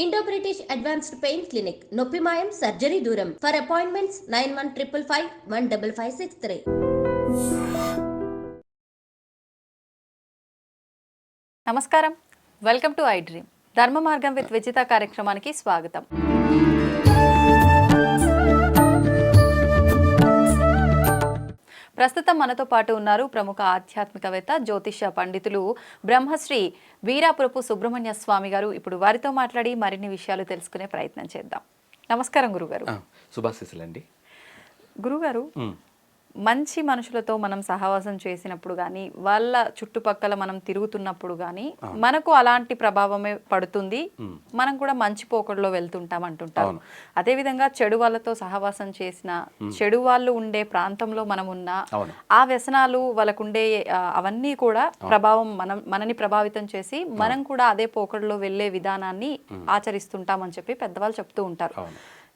Indo British advanced pain clinic నొప్పి మాయం surgery దూరం ఫర్ అపాయింట్మెంట్స్ 9155515563. నమస్కారం, వెల్కమ్ టు ఐ డ్రీమ్. ధర్మ మార్గం విత్ విజిత కార్యక్రమానికి స్వాగతం. ప్రస్తుతం మనతో పాటు ఉన్నారు ప్రముఖ ఆధ్యాత్మికవేత్త, జ్యోతిష్య పండితులు బ్రహ్మశ్రీ వీరాపురపు సుబ్రహ్మణ్య స్వామి గారు. ఇప్పుడు వారితో మాట్లాడి మరిన్ని విషయాలు తెలుసుకునే ప్రయత్నం చేద్దాం. నమస్కారం గురుగారు. శుభాశీస్సులండి. గురుగారు, మంచి మనుషులతో మనం సహవాసం చేసినప్పుడు కానీ, వాళ్ళ చుట్టుపక్కల మనం తిరుగుతున్నప్పుడు కానీ మనకు అలాంటి ప్రభావమే పడుతుంది. మనం కూడా మంచి పోకడలో వెళ్తుంటాం అంటుంటాం. అదేవిధంగా చెడు వాళ్ళతో సహవాసం చేసిన, చెడు వాళ్ళు ఉండే ప్రాంతంలో మనం ఉన్నా ఆ వ్యసనాలు వాళ్ళకుండే అవన్నీ కూడా ప్రభావం మనని ప్రభావితం చేసి మనం కూడా అదే పోకడలో వెళ్ళే విధానాన్ని ఆచరిస్తుంటాం అని చెప్పి పెద్దవాళ్ళు చెప్తూ ఉంటారు.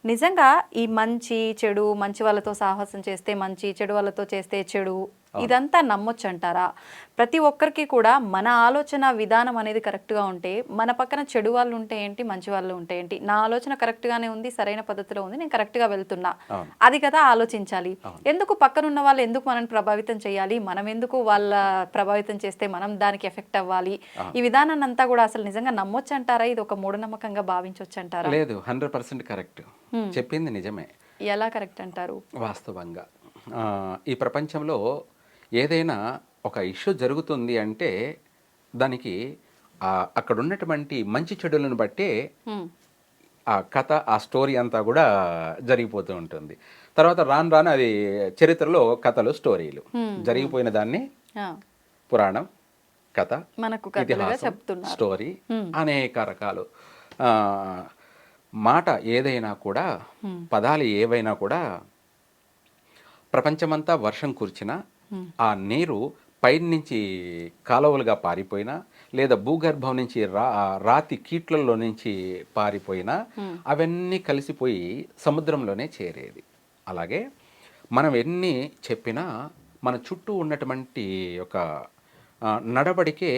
నిజంగా ఈ మంచి చెడు, మంచి వాళ్ళతో సాహసం చేస్తే మంచి, చెడు వాళ్ళతో చేస్తే చెడు, ఇదంతా నమ్మొచ్చు అంటారా? ప్రతి ఒక్కరికి కూడా మన ఆలోచన విధానం అనేది కరెక్ట్గా ఉంటే, మన పక్కన చెడు వాళ్ళు ఉంటే ఏంటి, మంచి వాళ్ళు ఉంటే ఏంటి, నా ఆలోచన కరెక్ట్గానే ఉంది, సరైన పద్ధతిలో ఉంది, నేను కరెక్ట్గా వెళ్తున్నా, అది కదా ఆలోచించాలి. ఎందుకు పక్కనున్న వాళ్ళు ఎందుకు మనల్ని ప్రభావితం చేయాలి, మనం ఎందుకు వాళ్ళ ప్రభావితం చేస్తే మనం దానికి ఎఫెక్ట్ అవ్వాలి? ఈ విధానాన్ని అంతా కూడా అసలు నిజంగా నమ్మొచ్చు అంటారా? ఇది ఒక మూఢనమ్మకంగా భావించవచ్చు అంటారా? లేదు, 100% కరెక్ట్. చెప్పింది నిజమే. ఎలా కరెక్ట్ అంటారు? వాస్తవంగా ఈ ప్రపంచంలో ఏదైనా ఒక ఇష్యూ జరుగుతుంది అంటే దానికి అక్కడ ఉన్నటువంటి మంచి చెడులను బట్టే ఆ కథ, ఆ స్టోరీ అంతా కూడా జరిగిపోతూ ఉంటుంది. తర్వాత రాను రాను అది చరిత్రలో కథలు, స్టోరీలు, జరిగిపోయిన దాన్ని పురాణం, కథ, ఇతిహాసం, స్టోరీ, అనేక రకాలు. మాట ఏదైనా కూడా, పదాలు ఏవైనా కూడా, ప్రపంచమంతా వర్షం కురిచినా, ఆ నీరు పైనుంచి కాలువలుగా పారిపోయినా, లేదా భూగర్భం నుంచి రాతి కీట్లలో నుంచి పారిపోయినా అవన్నీ కలిసిపోయి సముద్రంలోనే చేరేది. అలాగే మనం ఎన్ని చెప్పినా మన చుట్టూ ఉన్నటువంటి ఒక నడవడికే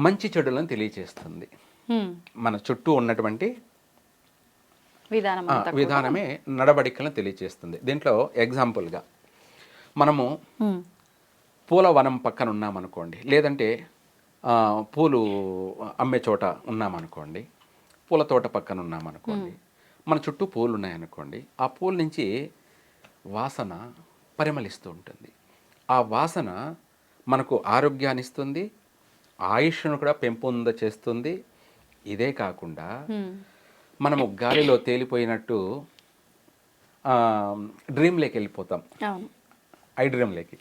మంచి చెడులను తెలియచేస్తుంది. మన చుట్టూ ఉన్నటువంటి విధానమే నడవడికలను తెలియచేస్తుంది. దీంట్లో ఎగ్జాంపుల్గా మనము పూల వనం పక్కన ఉన్నామనుకోండి, లేదంటే పూలు అమ్మే చోట ఉన్నామనుకోండి, పూల తోట పక్కన ఉన్నామనుకోండి, మన చుట్టూ పూలు ఉన్నాయనుకోండి, ఆ పూల నుంచి వాసన పరిమళిస్తూ ఉంటుంది. ఆ వాసన మనకు ఆరోగ్యాన్ని ఇస్తుంది, ఆయుష్ను కూడా పెంపొంద చేస్తుంది. ఇదే కాకుండా మనము గాలిలో తేలిపోయినట్టు డ్రీమ్లోకి వెళ్ళిపోతాం. ఐ డ్రీమ్లోకి.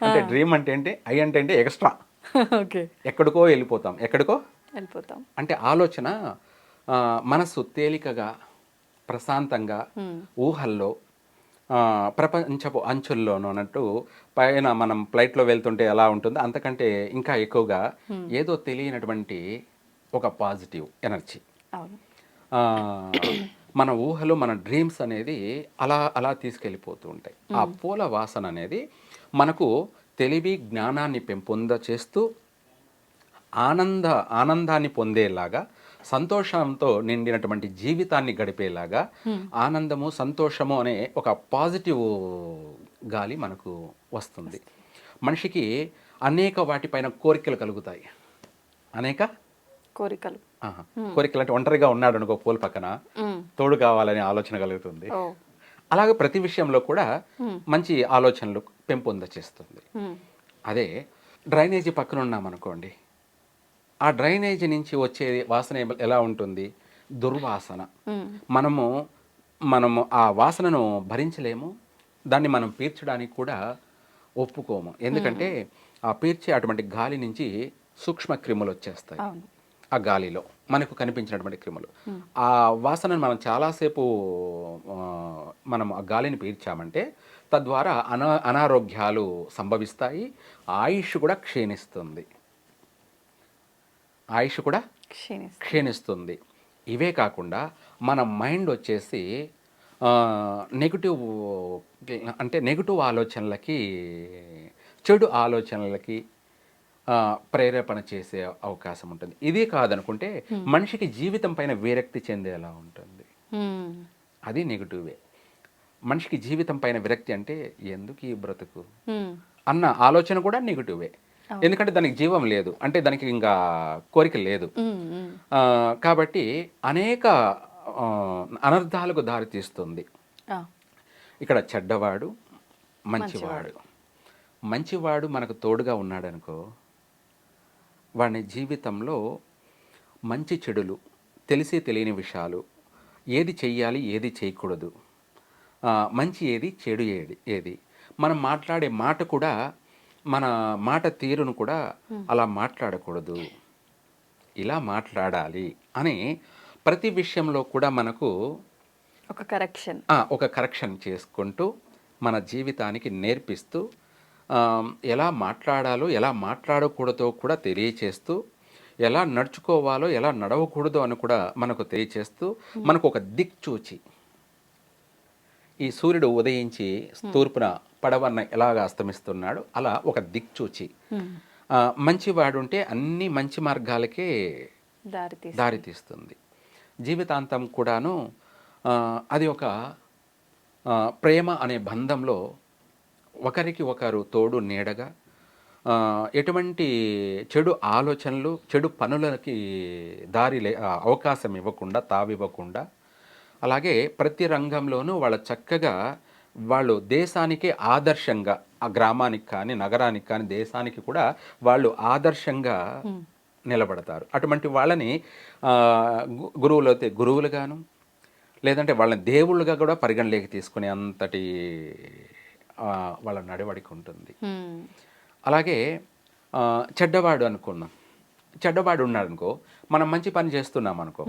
అంటే డ్రీమ్ అంటే ఏంటి, ఐ అంటే ఎక్స్ట్రా, ఎక్కడికో వెళ్ళిపోతాం. అంటే ఆలోచన, మనసు తేలికగా, ప్రశాంతంగా, ఊహల్లో, ప్రపంచపు అంచుల్లోనూ అన్నట్టు, పైన మనం ఫ్లైట్లో వెళ్తుంటే ఎలా ఉంటుందో అంతకంటే ఇంకా ఎక్కువగా ఏదో తెలియనటువంటి ఒక పాజిటివ్ ఎనర్జీ, మన ఊహలు, మన డ్రీమ్స్ అనేది అలా అలా తీసుకెళ్ళిపోతూ ఉంటాయి. ఆ పూల వాసన అనేది మనకు తెలివి, జ్ఞానాన్ని పెంపొంద చేస్తూ ఆనందాన్ని పొందేలాగా, సంతోషంతో నిండినటువంటి జీవితాన్ని గడిపేలాగా, ఆనందము, సంతోషము అనే ఒక పాజిటివ్ గాలి మనకు వస్తుంది. మనిషికి అనేక వాటిపైన కోరికలు కలుగుతాయి. అనేక కోరికలు అంటే ఒంటరిగా ఉన్నాడు అనుకో, పూల పక్కన తోడు కావాలనే ఆలోచన కలుగుతుంది. అలాగే ప్రతి విషయంలో కూడా మంచి ఆలోచనలు పెంపొంద చేస్తుంది. అదే డ్రైనేజీ పక్కన ఉన్నామనుకోండి, ఆ డ్రైనేజీ నుంచి వచ్చే వాసన ఎలా ఉంటుంది? దుర్వాసన. మనము ఆ వాసనను భరించలేము, దాన్ని మనం పీల్చడానికి కూడా ఒప్పుకోము. ఎందుకంటే ఆ పీల్చే అటువంటి గాలి నుంచి సూక్ష్మ క్రిములు వచ్చేస్తాయి. ఆ గాలిలో మనకు కనిపించినటువంటి క్రిములు, ఆ వాసనను మనం చాలాసేపు మనం ఆ గాలిని పీల్చామంటే తద్వారా అనారోగ్యాలు సంభవిస్తాయి, ఆయుష్ కూడా క్షీణిస్తుంది. ఇవే కాకుండా మన మైండ్ వచ్చేసి నెగిటివ్ ఆలోచనలకి, చెడు ఆలోచనలకి ప్రేరేపణ చేసే అవకాశం ఉంటుంది. ఇది కాదనుకుంటే మనిషికి జీవితం పైన విరక్తి చెందేలా ఉంటుంది. అది నెగిటివే. మనిషికి జీవితం పైన విరక్తి అంటే ఎందుకు ఈ బ్రతుకు అన్న ఆలోచన కూడా నెగిటివే. ఎందుకంటే దానికి జీవం లేదు, అంటే దానికి ఇంకా కోరిక లేదు. కాబట్టి అనేక అనర్థాలకు దారితీస్తుంది. ఇక్కడ చెడ్డవాడు, మంచివాడు. మంచివాడు మనకు తోడుగా ఉన్నాడనుకో, వాడి జీవితంలో మంచి చెడులు, తెలిసి తెలియని విషయాలు, ఏది చెయ్యాలి ఏది చేయకూడదు, మంచి ఏది చెడు ఏది, మనం మాట్లాడే మాట కూడా, మన మాట తీరును కూడా అలా మాట్లాడకూడదు, ఇలా మాట్లాడాలి అని ప్రతి విషయంలో కూడా మనకు ఒక కరెక్షన్ చేసుకుంటూ మన జీవితానికి నేర్పిస్తూ, ఎలా మాట్లాడాలో ఎలా మాట్లాడకూడదో కూడా తెలియచేస్తూ, ఎలా నడుచుకోవాలో ఎలా నడవకూడదో అని కూడా మనకు తెలియచేస్తూ, మనకు ఒక దిక్చూచి, ఈ సూర్యుడు ఉదయించి తూర్పున పడవన్న ఎలాగా అస్తమిస్తున్నాడు అలా ఒక దిక్చూచి మంచివాడుంటే అన్ని మంచి మార్గాలకే దారితీస్తుంది. జీవితాంతం కూడాను అది ఒక ప్రేమ అనే బంధంలో ఒకరికి ఒకరు తోడు నీడగా, ఎటువంటి చెడు ఆలోచనలు చెడు పనులకి అవకాశం ఇవ్వకుండా, తావివ్వకుండా, అలాగే ప్రతి రంగంలోనూ చక్కగా వాళ్ళు దేశానికి ఆదర్శంగా, ఆ గ్రామానికి కానీ నగరానికి కానీ దేశానికి కూడా వాళ్ళు ఆదర్శంగా నిలబడతారు. అటువంటి వాళ్ళని గురువులు అయితే గురువులుగాను, లేదంటే వాళ్ళని దేవుళ్ళుగా కూడా పరిగణలోకి తీసుకునే అంతటి వాళ్ళ నడవడిక ఉంటుంది. అలాగే చెడ్డవాడు అనుకున్నాం, చెడ్డవాడు ఉన్నాడు అనుకో, మనం మంచి పని చేస్తున్నాం అనుకో,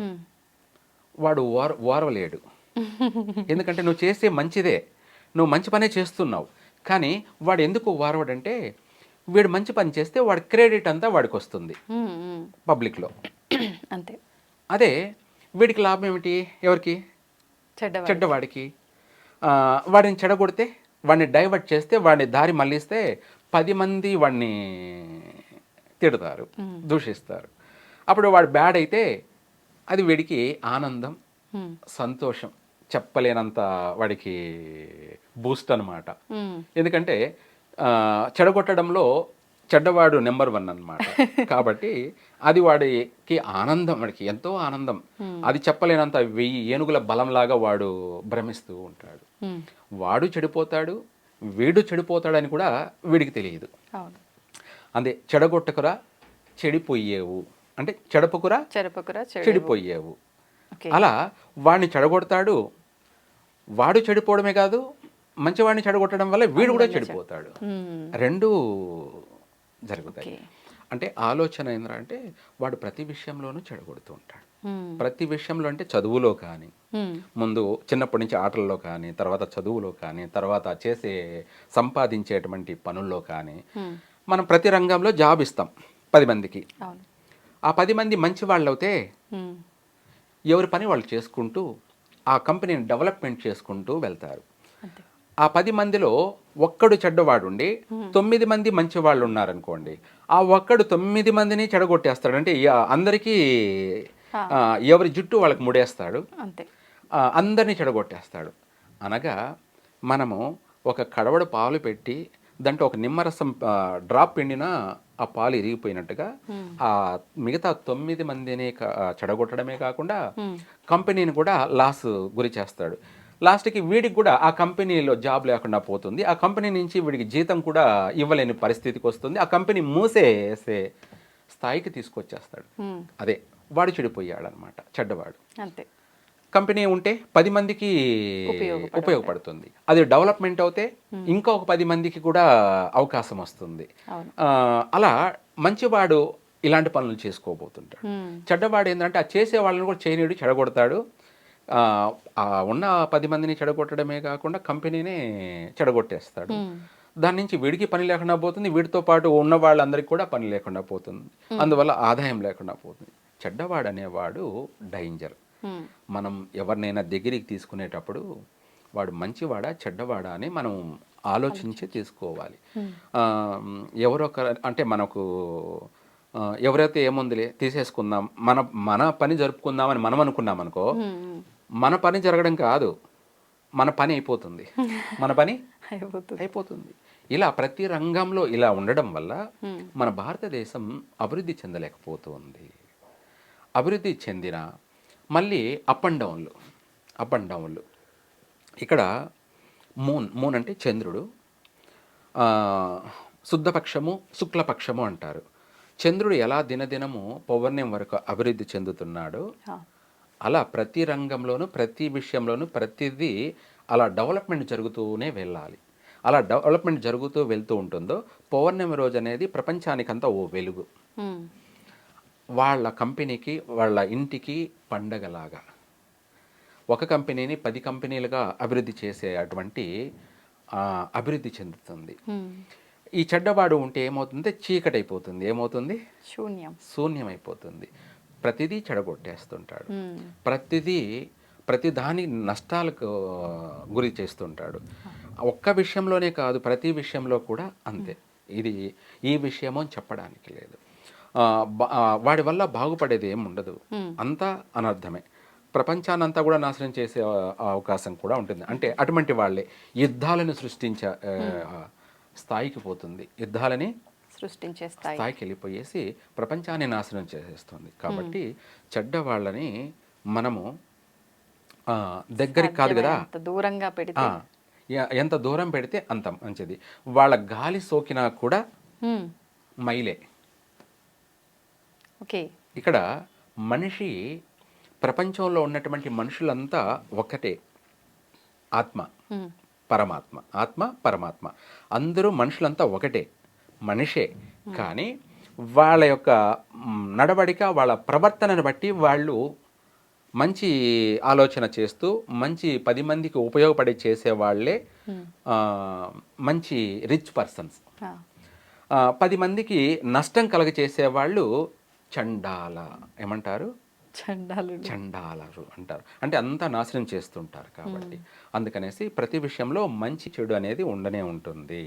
వాడు ఓర్వలేడు. ఎందుకంటే నువ్వు చేసే మంచిదే, నువ్వు మంచి పనే చేస్తున్నావు, కానీ వాడు ఎందుకు ఓర్వడంటే వీడు మంచి పని చేస్తే వాడి క్రెడిట్ అంతా వాడికి వస్తుంది పబ్లిక్లో. అంతే. అదే వీడికి లాభం ఏమిటి? ఎవరికి? చెడ్డవాడికి. వాడిని చెడగొడితే, వాడిని డైవర్ట్ చేస్తే, వాడిని దారి మళ్ళిస్తే 10 మంది వాడిని తిడతారు, దూషిస్తారు. అప్పుడు వాడు బ్యాడ్ అయితే అది వీడికి ఆనందం, సంతోషం, చెప్పలేనంత వాడికి బూస్ట్ అన్నమాట. ఎందుకంటే చెడగొట్టడంలో చెడ్డవాడు నెంబర్ 1 అన్నమాట. కాబట్టి అది వాడికి ఆనందం, వాడికి ఎంతో ఆనందం. అది చెప్పలేనంత 1000 ఏనుగుల బలంలాగా వాడు భ్రమిస్తూ ఉంటాడు. వాడు చెడిపోతాడు, వీడు చెడిపోతాడని కూడా వీడికి తెలియదు. అంతే, చెడగొట్టకురా చెడిపోయేవు అంటే చెడపకురా చెడిపోయేవు. అలా వాడిని చెడగొడతాడు, వాడు చెడిపోవడమే కాదు, మంచివాడిని చెడగొట్టడం వల్ల వీడు కూడా చెడిపోతాడు. రెండూ జరుగుతాయి. అంటే ఆలోచన ఏంటంటే వాడు ప్రతి విషయంలోనూ చెడగొడుతూ ఉంటాడు. ప్రతి విషయంలో అంటే చదువులో కానీ, ముందు చిన్నప్పటి నుంచి ఆటల్లో కానీ, తర్వాత చదువులో కానీ, తర్వాత సంపాదించేటువంటి పనుల్లో కానీ, మనం ప్రతి రంగంలో జాబ్ ఇస్తాం 10 మందికి. ఆ 10 మంది మంచి వాళ్ళు అయితే ఎవరి పని వాళ్ళు చేసుకుంటూ ఆ కంపెనీని డెవలప్మెంట్ చేసుకుంటూ వెళ్తారు. ఆ 10 మందిలో ఒక్కడు చెడ్డవాడుండి 9 మంది మంచి వాళ్ళు ఉన్నారనుకోండి, ఆ ఒక్కడు 9 మందిని చెడగొట్టేస్తాడు. అంటే అందరికీ ఎవరి జుట్టు వాళ్ళకి ముడేస్తాడు, అందరినీ చెడగొట్టేస్తాడు. అనగా మనము ఒక కడవడ పాలు పెట్టి దాంట్లో ఒక నిమ్మరసం డ్రాప్ పిండినా ఆ పాలు ఇరిగిపోయినట్టుగా ఆ మిగతా 9 మందిని చెడగొట్టడమే కాకుండా కంపెనీని కూడా లాస్ గురి చేస్తాడు. లాస్ట్కి వీడికి కూడా ఆ కంపెనీలో జాబ్ లేకుండా పోతుంది, ఆ కంపెనీ నుంచి వీడికి జీతం కూడా ఇవ్వలేని పరిస్థితికి వస్తుంది, ఆ కంపెనీ మూసేసే స్థాయికి తీసుకొచ్చేస్తాడు. అదే వాడు చెడిపోయాడు అనమాట, చెడ్డవాడు. అంతే. కంపెనీ ఉంటే 10 మందికి ఉపయోగపడుతుంది, అది డెవలప్మెంట్ అవుతే ఇంకా ఒక 10 మందికి కూడా అవకాశం వస్తుంది. అలా మంచివాడు ఇలాంటి పనులు చేసుకోబోతుంటాడు. చెడ్డవాడు ఏంటంటే ఆ చేసే వాళ్ళని కూడా చేయనీడు, చెడగొడతాడు. ఉన్న 10 మందిని చెడగొట్టడమే కాకుండా కంపెనీనే చెడగొట్టేస్తాడు. దాని నుంచి వీడికి పని లేకుండా పోతుంది, వీడితో పాటు ఉన్న వాళ్ళందరికీ కూడా పని లేకుండా పోతుంది, అందువల్ల ఆదాయం లేకుండా పోతుంది. చెడ్డవాడు అనేవాడు డేంజర్. మనం ఎవరినైనా దగ్గరికి తీసుకునేటప్పుడు వాడు మంచివాడా చెడ్డవాడా అని మనం ఆలోచించి తీసుకోవాలి. ఎవరొకరు అంటే మనకు ఎవరైతే ఏముందిలే తీసేసుకుందాం, మన పని జరుపుకుందామని మనం అనుకున్నాం అనుకో, మన పని జరగడం కాదు, మన పని అయిపోతుంది, మన పని అయిపోతుంది. ఇలా ప్రతి రంగంలో ఇలా ఉండడం వల్ల మన భారతదేశం అభివృద్ధి చెందలేకపోతుంది. అభివృద్ధి చెందిన మళ్ళీ అప్ అండ్ డౌన్లు. ఇక్కడ మూన్ అంటే చంద్రుడు, శుద్ధపక్షము శుక్లపక్షము అంటారు. చంద్రుడు ఎలా దినదినము పౌర్ణం వరకు అభివృద్ధి చెందుతున్నాడో అలా ప్రతి రంగంలోనూ ప్రతి విషయంలోనూ ప్రతిదీ అలా డెవలప్మెంట్ జరుగుతూనే వెళ్ళాలి. అలా డెవలప్మెంట్ జరుగుతూ వెళ్తూ ఉంటుందో పౌర్ణమి రోజు అనేది ప్రపంచానికంతా ఓ వెలుగు, వాళ్ళ కంపెనీకి వాళ్ళ ఇంటికి పండగలాగా. ఒక కంపెనీని 10 కంపెనీలుగా అభివృద్ధి చేసే అటువంటి అభివృద్ధి చెందుతుంది. ఈ చెడ్డవాడు ఉంటే ఏమవుతుంది, చీకటి అయిపోతుంది, ఏమవుతుంది, శూన్యం అయిపోతుంది. ప్రతిదీ చెడగొట్టేస్తుంటాడు, ప్రతి దాని నష్టాలకు గురి చేస్తుంటాడు. ఒక్క విషయంలోనే కాదు, ప్రతి విషయంలో కూడా అంతే. ఇది ఈ విషయమో అని చెప్పడానికి లేదు. వాడి వల్ల బాగుపడేది ఏమి ఉండదు, అంతా అనర్థమే. ప్రపంచాన్నంతా కూడా నాశనం చేసే అవకాశం కూడా ఉంటుంది. అంటే అటువంటి వాళ్ళే యుద్ధాలను సృష్టించే స్థాయికి పోతుంది, యుద్ధాలని సృష్టించే స్థాయికి వెళ్ళిపోయేసి ప్రపంచాన్ని నాశనం చేసేస్తుంది. కాబట్టి చెడ్డ వాళ్ళని మనము దగ్గరికి కాదు కదా, దూరంగా పెడితే, ఎంత దూరం పెడితే అంత మంచిది. వాళ్ళ గాలి సోకినా కూడా మైలే. ఇక్కడ మనిషి ప్రపంచంలో ఉన్నటువంటి మనుషులంతా ఒకటే, ఆత్మ పరమాత్మ అందరూ మనుషులంతా ఒకటే, మనిషే. కానీ వాళ్ళ యొక్క నడవడిక, వాళ్ళ ప్రవర్తనను బట్టి వాళ్ళు మంచి ఆలోచన చేస్తూ మంచి 10 మందికి ఉపయోగపడే చేసేవాళ్లే మంచి రిచ్ పర్సన్స్. 10 మందికి నష్టం కలగచేసేవాళ్ళు ఏమంటారు, చండాలరు అంటారు. అంటే అంతా నాశనం చేస్తుంటారు. కాబట్టి అందుకనేసి ప్రతి విషయంలో మంచి చెడు అనేది ఉండనే ఉంటుంది.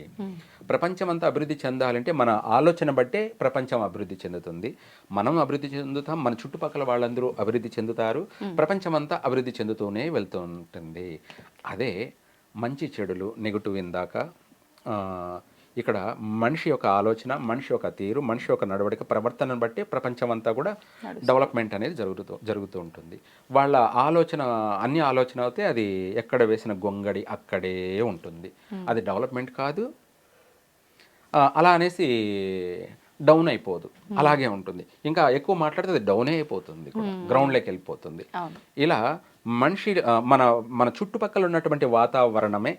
ప్రపంచం అంతా అభివృద్ధి చెందాలంటే మన ఆలోచన బట్టే ప్రపంచం అభివృద్ధి చెందుతుంది. మనం అభివృద్ధి చెందుతాం, మన చుట్టుపక్కల వాళ్ళందరూ అభివృద్ధి చెందుతారు, ప్రపంచం అంతా అభివృద్ధి చెందుతూనే వెళ్తూ ఉంటుంది. అదే మంచి చెడులు నెగటివ్. ఇందాక ఇక్కడ మనిషి యొక్క ఆలోచన, మనిషి యొక్క తీరు, మనిషి యొక్క నడవడిక, ప్రవర్తనను బట్టి ప్రపంచం అంతా కూడా డెవలప్మెంట్ అనేది జరుగుతూ ఉంటుంది. వాళ్ళ అన్ని ఆలోచన అయితే అది ఎక్కడ వేసిన గొంగడి అక్కడే ఉంటుంది, అది డెవలప్మెంట్ కాదు. అలా అనేసి డౌన్ అయిపోదు, అలాగే ఉంటుంది. ఇంకా ఎక్కువ మాట్లాడితే అది డౌనే అయిపోతుంది, గ్రౌండ్లోకి వెళ్ళిపోతుంది. ఇలా మనిషి మన చుట్టుపక్కల ఉన్నటువంటి వాతావరణమే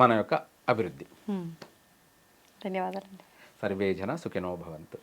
మన యొక్క అభివృద్ధి. ధన్యవాదాలండి. సర్వే జన సుఖినో భవంతు.